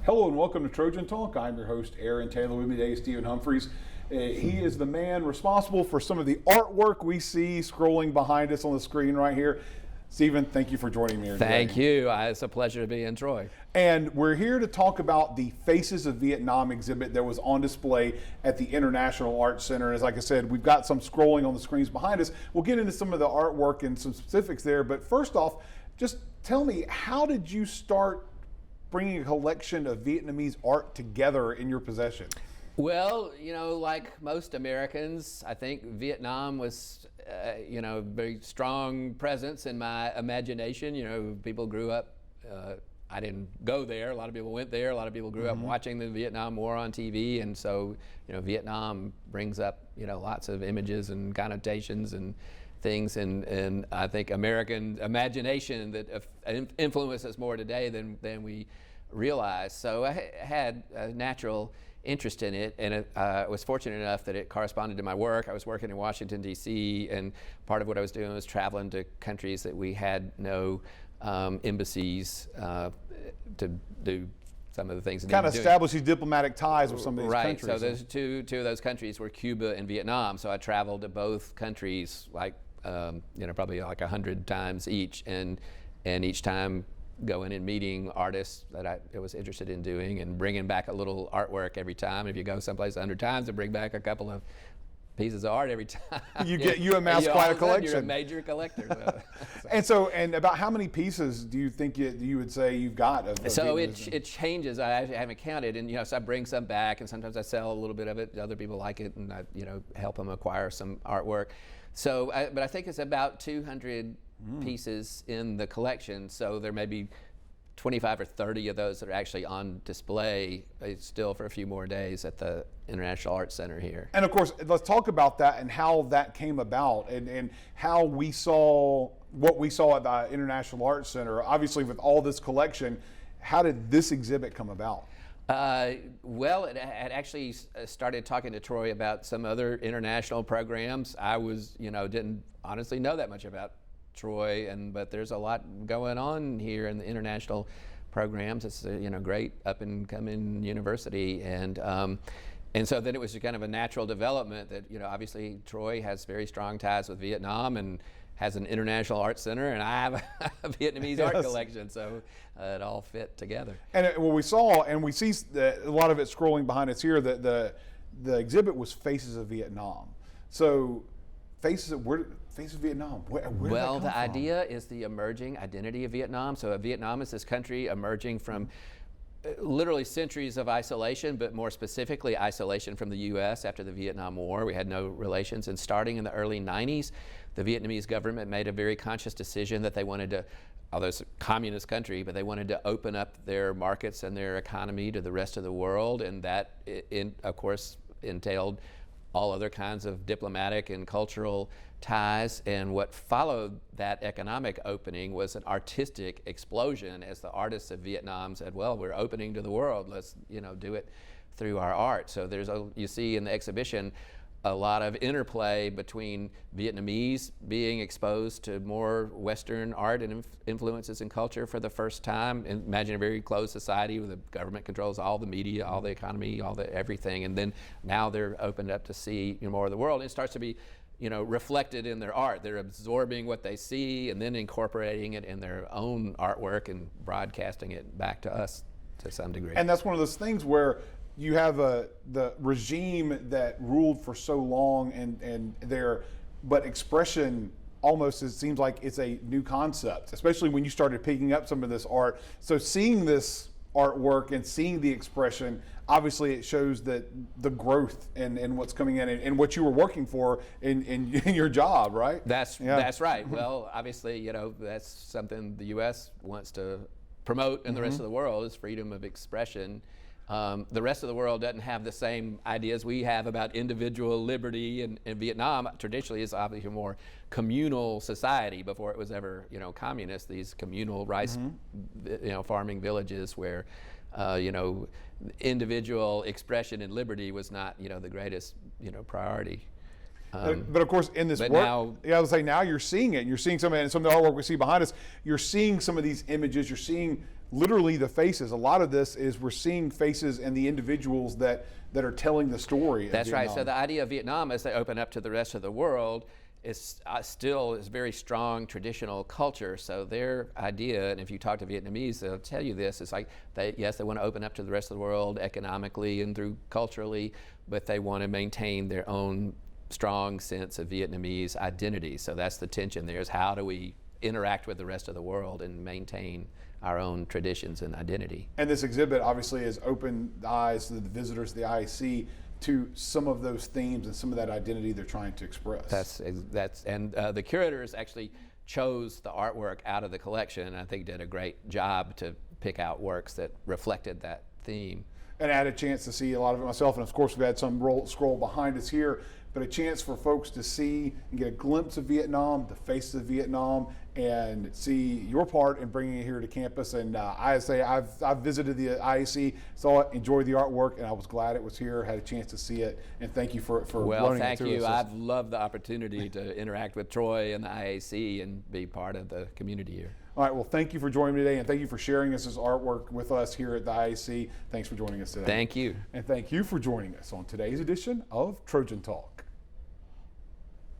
Hello and welcome to Trojan Talk. I'm your host, Aaron Taylor. With me today is Stephen Humphreys. He is the man responsible for some of the artwork we see scrolling behind us on the screen right here. Stephen, thank you for joining me here today. Thank you. It's a pleasure to be in Troy. And we're here to talk about the Faces of Vietnam exhibit that was on display at the International Art Center. And as like I said, we've got some scrolling on the screens behind us. We'll get into some of the artwork and some specifics there. But first off, just tell me, how did you start bringing a collection of Vietnamese art together in your possession? Well, like most Americans, I think Vietnam was, a very strong presence in my imagination. People grew up, I didn't go there. A lot of people went there. A lot of people grew up watching the Vietnam War on TV. And so, Vietnam brings up, lots of images and connotations and things, and I think American imagination that influences more today than we realize. So I had a natural interest in it, and I was fortunate enough that it corresponded to my work. I was working in Washington, D.C., and part of what I was doing was traveling to countries that we had no embassies to do some of the things. Kind of establish these diplomatic ties with some of these countries. Right, so those two of those countries were Cuba and Vietnam. So I traveled to both countries probably like 100 times each, and each time going and meeting artists that I was interested in doing and bringing back a little artwork every time. If you go someplace 100 times and bring back a couple of pieces of art every time, you amass quite a collection. You're a major collector. And about how many pieces do you think you would say you've got? So it changes. I haven't counted, and so I bring some back, and sometimes I sell a little bit of it. Other people like it, and I help them acquire some artwork. So, but I think it's about 200 pieces in the collection. So there may be 25 or 30 of those that are actually on display still for a few more days at the International Art Center here. And of course, let's talk about that and how that came about, and how we saw what we saw at the International Art Center. Obviously, with all this collection, how did this exhibit come about? Well, it had actually started talking to Troy about some other international programs. I didn't honestly know that much about Troy, but there's a lot going on here in the international programs. It's a great up and coming university, and so then it was kind of a natural development that obviously Troy has very strong ties with Vietnam and has an international art center, and I have a Vietnamese art collection, so it all fit together. And what we saw, and we see a lot of it scrolling behind us here, that the exhibit was Faces of Vietnam. So Faces of Vietnam, where did that come the from? idea is the emerging identity of Vietnam. So Vietnam is this country emerging from literally centuries of isolation, but more specifically isolation from the U.S. after the Vietnam War. We had no relations, and starting in the early 90s, the Vietnamese government made a very conscious decision that they wanted to, although it's a communist country, but they wanted to open up their markets and their economy to the rest of the world, and that, of course, entailed all other kinds of diplomatic and cultural ties. And what followed that economic opening was an artistic explosion, as the artists of Vietnam said, well, we're opening to the world, let's do it through our art. So you see in the exhibition a lot of interplay between Vietnamese being exposed to more Western art and influences in culture for the first time. Imagine a very closed society where the government controls all the media, all the economy, all the everything, and then now they're opened up to see more of the world. And it starts to be reflected in their art. They're absorbing what they see and then incorporating it in their own artwork and broadcasting it back to us to some degree. And that's one of those things where you have the regime that ruled for so long, but expression almost, it seems like it's a new concept, especially when you started picking up some of this art. So seeing this artwork and seeing the expression, obviously it shows that the growth and what's coming in and what you were working for in your job, right? That's right. Well, obviously, that's something the U.S. wants to promote in the rest of the world, is freedom of expression. The rest of the world doesn't have the same ideas we have about individual liberty, and Vietnam traditionally is obviously a more communal society before it was ever, communist. These communal rice, farming villages where, individual expression and liberty was not, the greatest, priority. But of course, in this work, I would say now you're seeing it. You're seeing some of the artwork we see behind us. You're seeing some of these images. You're seeing literally the faces. A lot of this is we're seeing faces and the individuals that are telling the story of That's right. Vietnam. So the idea of Vietnam as they open up to the rest of the world is still is very strong traditional culture. So their idea, and if you talk to Vietnamese, they'll tell you this, it's like, yes, they want to open up to the rest of the world economically and through culturally, but they want to maintain their own strong sense of Vietnamese identity. So that's the tension there, is how do we interact with the rest of the world and maintain our own traditions and identity. And this exhibit obviously has opened the eyes of the visitors of the IAC to some of those themes and some of that identity they're trying to express. And the curators actually chose the artwork out of the collection, and I think did a great job to pick out works that reflected that theme. And I had a chance to see a lot of it myself, and of course we've had some scroll behind us here, but a chance for folks to see and get a glimpse of Vietnam, the faces of Vietnam, and see your part in bringing it here to campus. And I say I've visited the IAC, saw it, enjoyed the artwork, and I was glad it was here, had a chance to see it, and thank you for running it through us. Well, thank you. I've loved the opportunity to interact with Troy and the IAC and be part of the community here. All right, well, thank you for joining me today, and thank you for sharing this artwork with us here at the IAC. Thanks for joining us today. Thank you. And thank you for joining us on today's edition of Trojan Talk.